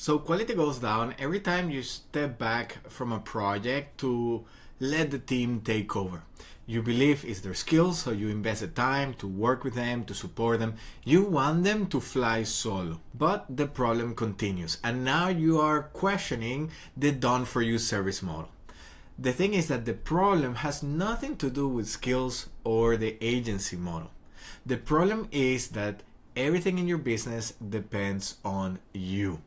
So quality goes down every time you step back from a project to let the team take over. You believe it's their skills, so you invest the time to work with them, to support them. You want them to fly solo. But the problem continues, and now you are questioning the done for you service model. The thing is that the problem has nothing to do with skills or the agency model. The problem is that everything in your business depends on you.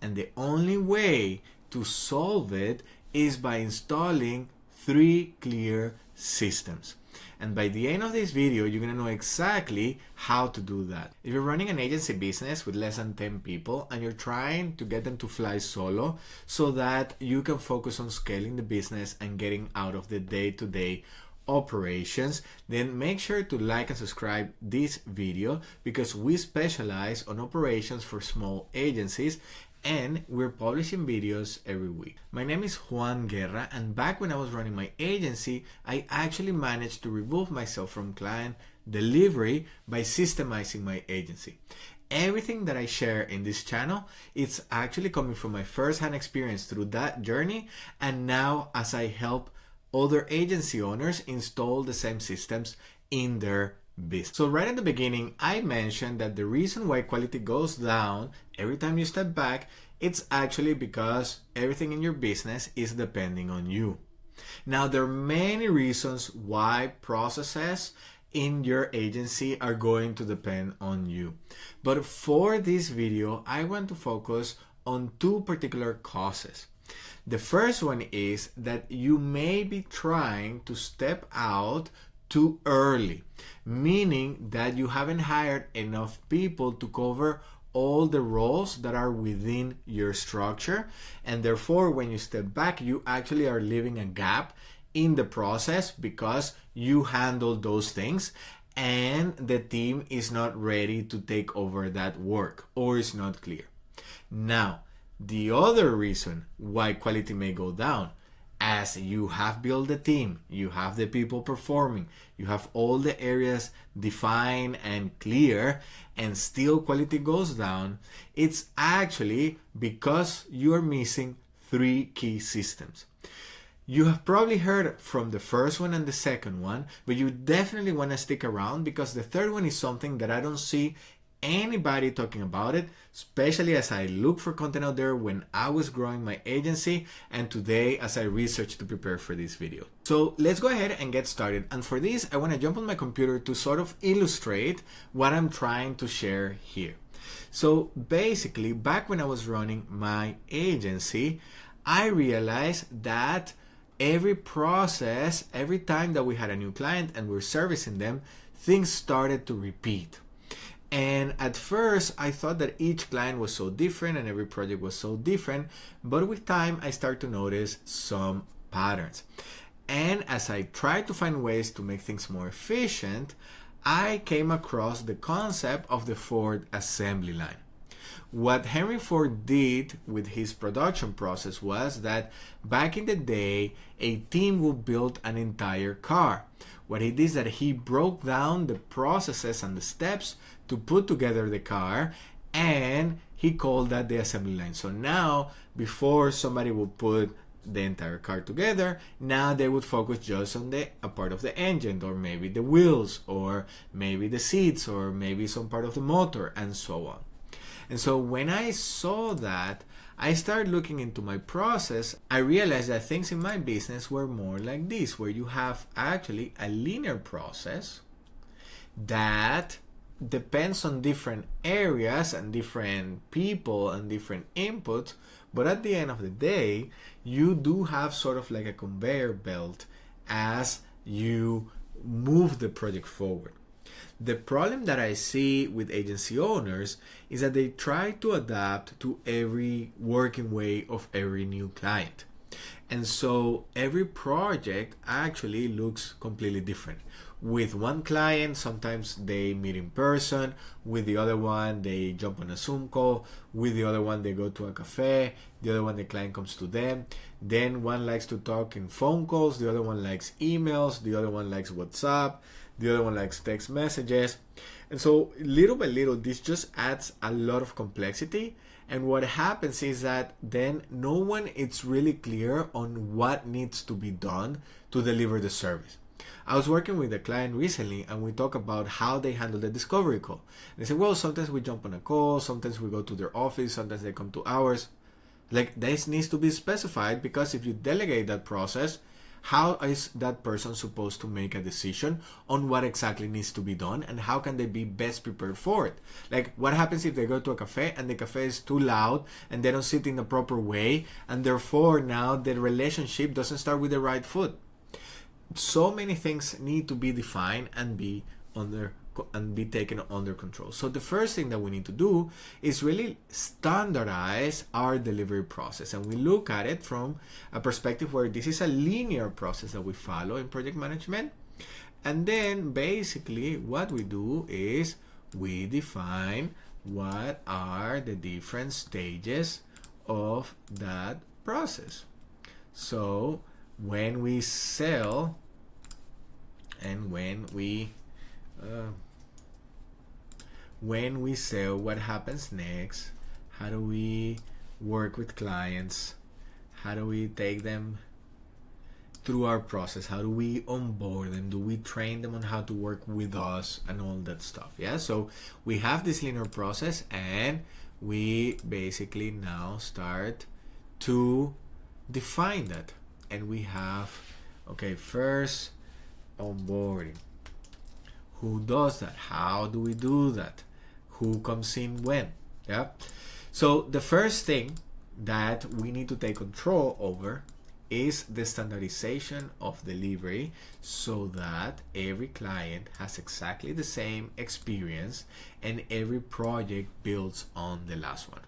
And the only way to solve it is by installing 3 clear systems. And by the end of this video, you're going to know exactly how to do that. If you're running an agency business with less than 10 people and you're trying to get them to fly solo so that you can focus on scaling the business and getting out of the day-to-day operations, then make sure to like and subscribe this video, because we specialize on operations for small agencies and we're publishing videos every week. My name is Juan, and back when I was running my agency, I actually managed to remove myself from client delivery by systemizing my agency. Everything that I share in this channel, it's actually coming from my first-hand experience through that journey, and now as I help other agency owners install the same systems in their business. So right at the beginning, I mentioned that the reason why quality goes down every time you step back, it's actually because everything in your business is depending on you. Now, there are many reasons why processes in your agency are going to depend on you. But for this video, I want to focus on 2 particular causes. The first one is that you may be trying to step out too early, meaning that you haven't hired enough people to cover all the roles that are within your structure, and therefore when you step back, you actually are leaving a gap in the process because you handle those things and the team is not ready to take over that work or is not clear. Now, the other reason why quality may go down, as you have built the team, you have the people performing, you have all the areas defined and clear, and still quality goes down, it's actually because you are missing 3 key systems. You have probably heard from the first one and the second one, but you definitely want to stick around because the third one is something that I don't see anybody talking about it, especially as I look for content out there when I was growing my agency and today as I research to prepare for this video. So let's go ahead and get started. And for this, I want to jump on my computer to sort of illustrate what I'm trying to share here. So basically, back when I was running my agency, I realized that every process, every time that we had a new client and we're servicing them, things started to repeat. And at first, I thought that each client was so different and every project was so different. But with time, I start to notice some patterns. And as I tried to find ways to make things more efficient, I came across the concept of the Ford assembly line. What Henry Ford did with his production process was that back in the day, a team would build an entire car. What he did is that he broke down the processes and the steps to put together the car, and he called that the assembly line. So now, before somebody would put the entire car together, now they would focus just on a part of the engine, or maybe the wheels, or maybe the seats, or maybe some part of the motor, and so on. And so when I saw that, I started looking into my process. I realized that things in my business were more like this, where you have actually a linear process that depends on different areas and different people and different inputs, but at the end of the day, you do have sort of like a conveyor belt as you move the project forward. The problem that I see with agency owners is that they try to adapt to every working way of every new client. And so every project actually looks completely different. With one client, sometimes they meet in person. With the other one, they jump on a Zoom call. With the other one, they go to a cafe. The other one, the client comes to them. Then one likes to talk in phone calls. The other one likes emails. The other one likes WhatsApp. The other one likes text messages. And so little by little, this just adds a lot of complexity And what happens is that then no one is really clear on what needs to be done to deliver the service. I was working with a client recently and we talked about how they handle the discovery call. They said, well, sometimes we jump on a call, sometimes we go to their office, sometimes they come to ours. Like, this needs to be specified, because if you delegate that process, how is that person supposed to make a decision on what exactly needs to be done, and how can they be best prepared for it? Like, what happens if they go to a cafe and the cafe is too loud and they don't sit in the proper way, and therefore now the relationship doesn't start with the right foot? So many things need to be defined and be taken under control. So the first thing that we need to do is really standardize our delivery process, and we look at it from a perspective where this is a linear process that we follow in project management. And then basically what we do is we define what are the different stages of that process. So when we sell and when we sell, what happens next? How do we work with clients? How do we take them through our process? How do we onboard them? Do we train them on how to work with us and all that stuff? Yeah, so we have this linear process, and we basically now start to define that. And we have, okay, first onboarding. Who does that? How do we do that? Who comes in when? Yeah. So the first thing that we need to take control over is the standardization of delivery, so that every client has exactly the same experience and every project builds on the last one.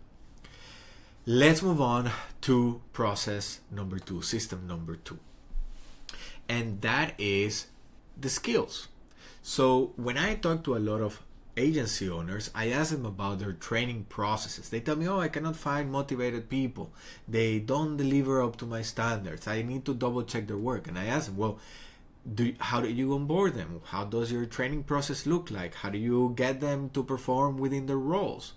Let's move on to process number 2, system number 2. And that is the skills. So when I talk to a lot of agency owners, I ask them about their training processes. They tell me, oh, I cannot find motivated people. They don't deliver up to my standards. I need to double check their work. And I ask them, well, how do you onboard them? How does your training process look like? How do you get them to perform within their roles?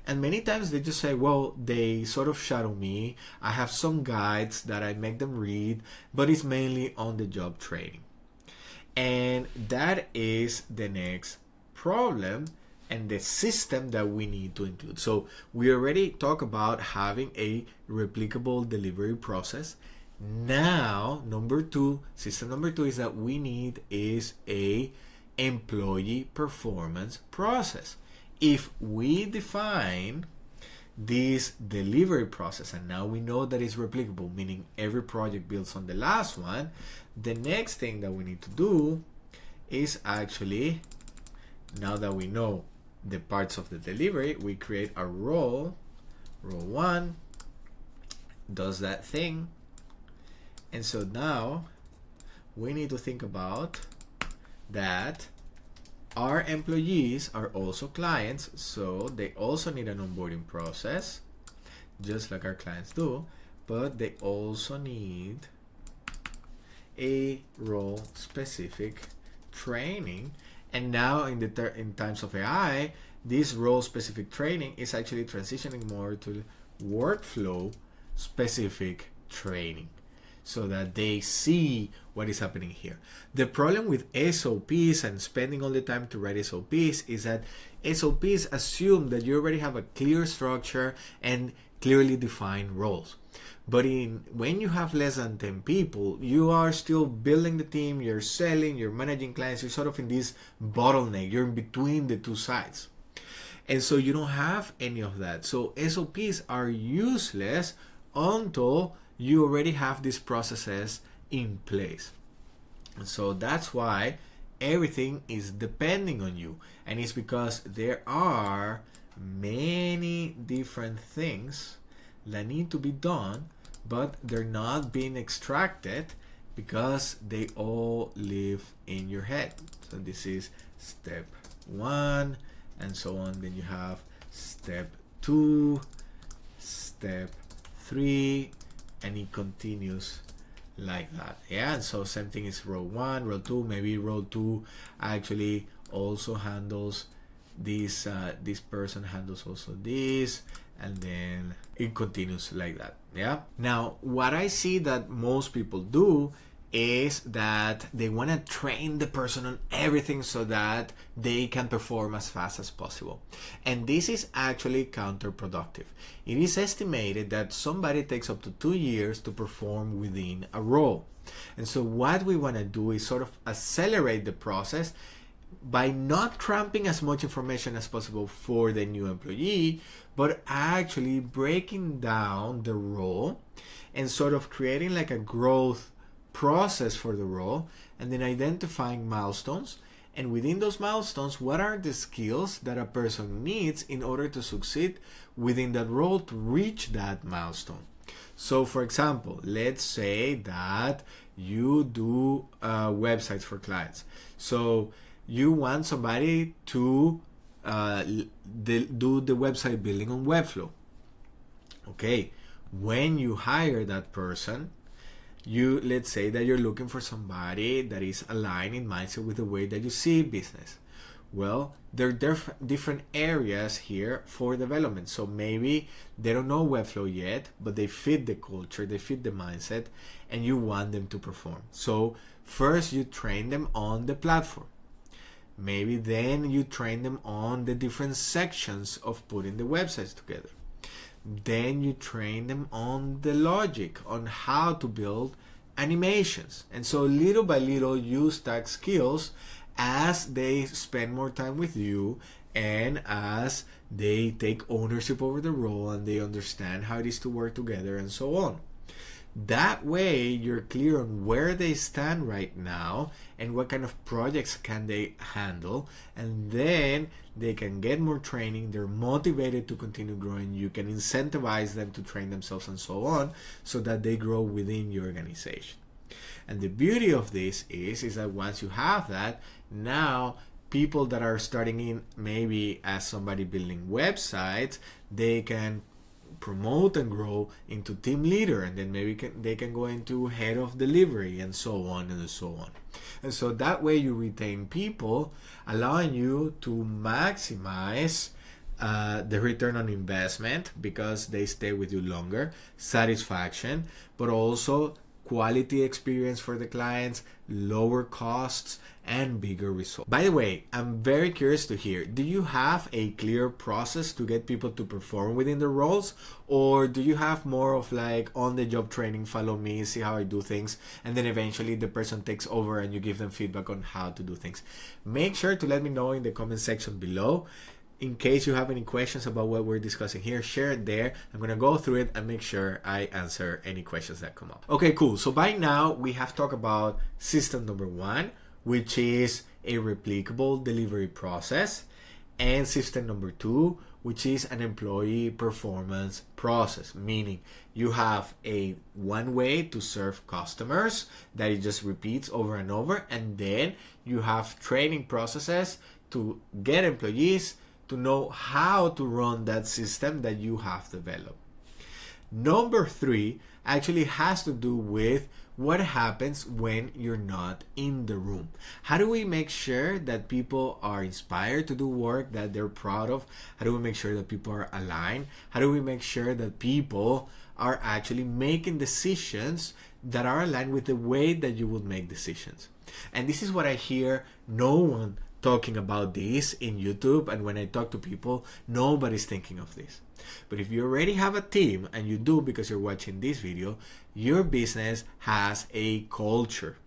And many times they just say, well, they sort of shadow me. I have some guides that I make them read, but it's mainly on the job training. And that is the next problem and the system that we need to include. So we already talked about having a replicable delivery process. Now, system number 2 is that we need is a employee performance process. If we define this delivery process and now we know that it's replicable, meaning every project builds on the last one, the next thing that we need to do is actually, now that we know the parts of the delivery, we create a role. Role 1 does that thing. And so now we need to think about that our employees are also clients, so they also need an onboarding process, just like our clients do, but they also need a role-specific training. And now in times of AI, this role-specific training is actually transitioning more to workflow-specific training, so that they see what is happening here. The problem with SOPs and spending all the time to write SOPs is that SOPs assume that you already have a clear structure and clearly defined roles. But when you have less than 10 people, you are still building the team, you're selling, you're managing clients, you're sort of in this bottleneck, you're in between the two sides. And so you don't have any of that. So SOPs are useless until you already have these processes in place. And so that's why everything is depending on you. And it's because there are many different things that need to be done, but they're not being extracted because they all live in your head. So this is step 1 and so on. Then you have step 2, step 3, and it continues like that. Yeah, and so same thing is row 1, row 2, maybe row 2 actually also handles this person handles also this, and then it continues like that. Yeah. Now, what I see that most people do is that they want to train the person on everything so that they can perform as fast as possible. And this is actually counterproductive. It is estimated that somebody takes up to 2 years to perform within a role. And so what we want to do is sort of accelerate the process by not cramping as much information as possible for the new employee, but actually breaking down the role and sort of creating like a growth process for the role, and then identifying milestones, and within those milestones, what are the skills that a person needs in order to succeed within that role to reach that milestone. So for example, let's say that you do websites for clients. So you want somebody to do the website building on Webflow. Okay, when you hire that person, let's say that you're looking for somebody that is aligned in mindset with the way that you see business. Well, there are different areas here for development. So maybe they don't know Webflow yet, but they fit the culture, they fit the mindset, and you want them to perform. So first you train them on the platform. Maybe then you train them on the different sections of putting the websites together. Then you train them on the logic, on how to build animations. And so little by little you stack skills as they spend more time with you and as they take ownership over the role and they understand how it is to work together and so on. That way you're clear on where they stand right now and what kind of projects can they handle, and then they can get more training, they're motivated to continue growing, you can incentivize them to train themselves and so on, so that they grow within your organization. And the beauty of this is that once you have that, now people that are starting in maybe as somebody building websites, they can promote and grow into team leader, and then maybe they can go into head of delivery and so on and so on. And so that way you retain people, allowing you to maximize the return on investment because they stay with you longer, satisfaction, but also quality experience for the clients, lower costs, and bigger results. By the way, I'm very curious to hear, do you have a clear process to get people to perform within the roles? Or do you have more of like on-the-job training, follow me, see how I do things, and then eventually the person takes over and you give them feedback on how to do things? Make sure to let me know in the comment section below. In case you have any questions about what we're discussing here, share it there. I'm going to go through it and make sure I answer any questions that come up. Okay, cool. So by now we have talked about system number 1, which is a replicable delivery process, and system number 2, which is an employee performance process, meaning you have one way to serve customers that it just repeats over and over, and then you have training processes to get employees to know how to run that system that you have developed. Number 3 actually has to do with what happens when you're not in the room. How do we make sure that people are inspired to do work that they're proud of? How do we make sure that people are aligned? How do we make sure that people are actually making decisions that are aligned with the way that you would make decisions? And this is what I hear no one talking about this in YouTube, and when I talk to people, nobody's thinking of this. But if you already have a team, and you do because you're watching this video, your business has a culture.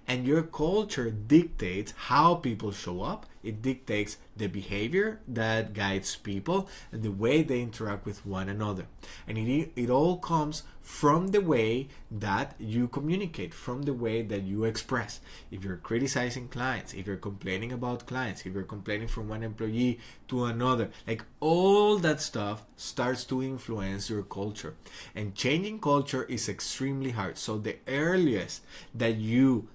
And your culture dictates how people show up. It dictates the behavior that guides people and the way they interact with one another. And it all comes from the way that you communicate, from the way that you express. If you're criticizing clients, if you're complaining about clients, if you're complaining from one employee to another, like all that stuff starts to influence your culture. And changing culture is extremely hard. So the earliest that you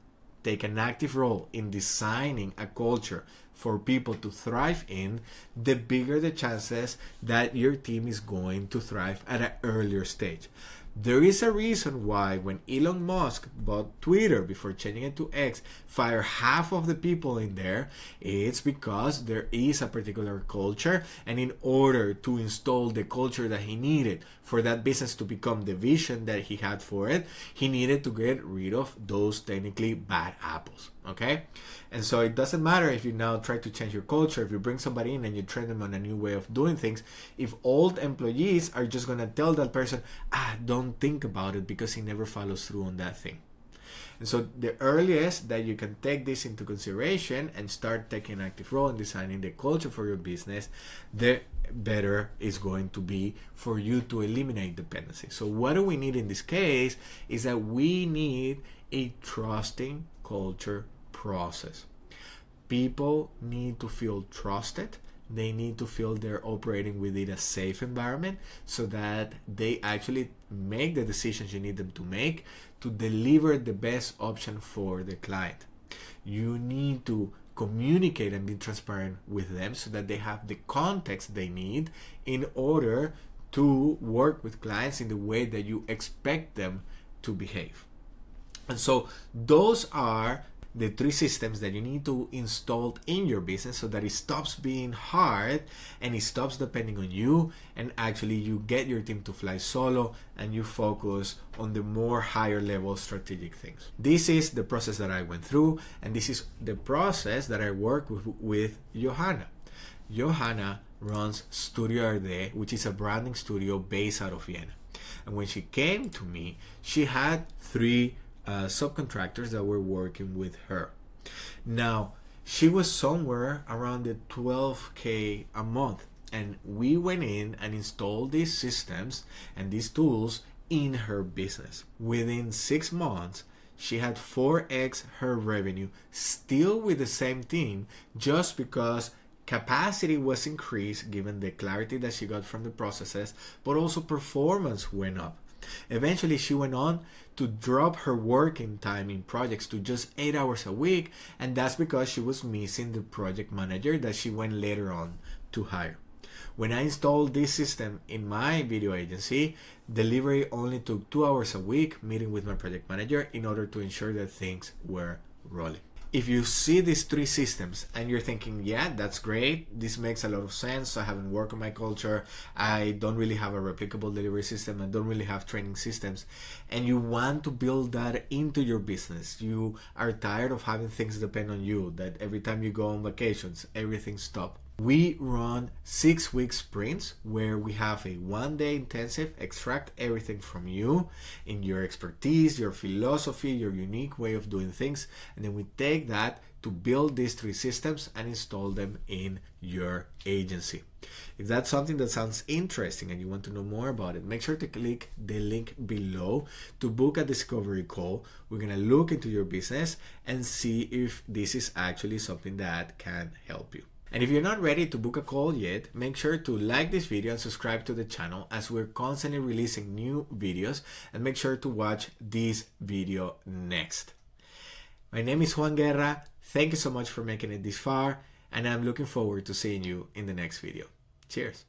take an active role in designing a culture for people to thrive in, the bigger the chances that your team is going to thrive at an earlier stage. There is a reason why when Elon Musk bought Twitter before changing it to X, fired half of the people in there. It's because there is a particular culture, and in order to install the culture that he needed for that business to become the vision that he had for it, he needed to get rid of those technically bad apples. Okay? And so it doesn't matter if you now try to change your culture, if you bring somebody in and you train them on a new way of doing things, if old employees are just going to tell that person, don't think about it because he never follows through on that thing. And so the earliest that you can take this into consideration and start taking an active role in designing the culture for your business, the better it's going to be for you to eliminate dependency. So what do we need in this case is that we need a trusting culture process. People need to feel trusted. They need to feel they're operating within a safe environment so that they actually make the decisions you need them to make to deliver the best option for the client. You need to communicate and be transparent with them so that they have the context they need in order to work with clients in the way that you expect them to behave. And so those are the 3 systems that you need to install in your business so that it stops being hard and it stops depending on you, and actually you get your team to fly solo and you focus on the more higher level strategic things. This is the process that I went through, and this is the process that I work with Johanna. Johanna runs Studio RD, which is a branding studio based out of Vienna. And when she came to me, she had 3 subcontractors that were working with her. Now, she was somewhere around the 12K a month, and we went in and installed these systems and these tools in her business. Within 6 months, she had 4x her revenue, still with the same team, just because capacity was increased given the clarity that she got from the processes, but also performance went up. Eventually, she went on to drop her working time in projects to just 8 hours a week, and that's because she was missing the project manager that she went later on to hire. When I installed this system in my video agency, delivery only took 2 hours a week, meeting with my project manager in order to ensure that things were rolling. If you see these 3 systems and you're thinking, yeah, that's great, this makes a lot of sense, I haven't worked on my culture, I don't really have a replicable delivery system, I don't really have training systems, and you want to build that into your business, you are tired of having things depend on you, that every time you go on vacations, everything stops. We run 6-week sprints where we have a 1-day intensive, extract everything from you in your expertise, your philosophy, your unique way of doing things, and then we take that to build these 3 systems and install them in your agency. If that's something that sounds interesting and you want to know more about it, make sure to click the link below to book a discovery call. We're going to look into your business and see if this is actually something that can help you. And if you're not ready to book a call yet, make sure to like this video and subscribe to the channel as we're constantly releasing new videos, and make sure to watch this video next. My name is Juan Guerra. Thank you so much for making it this far, and I'm looking forward to seeing you in the next video. Cheers.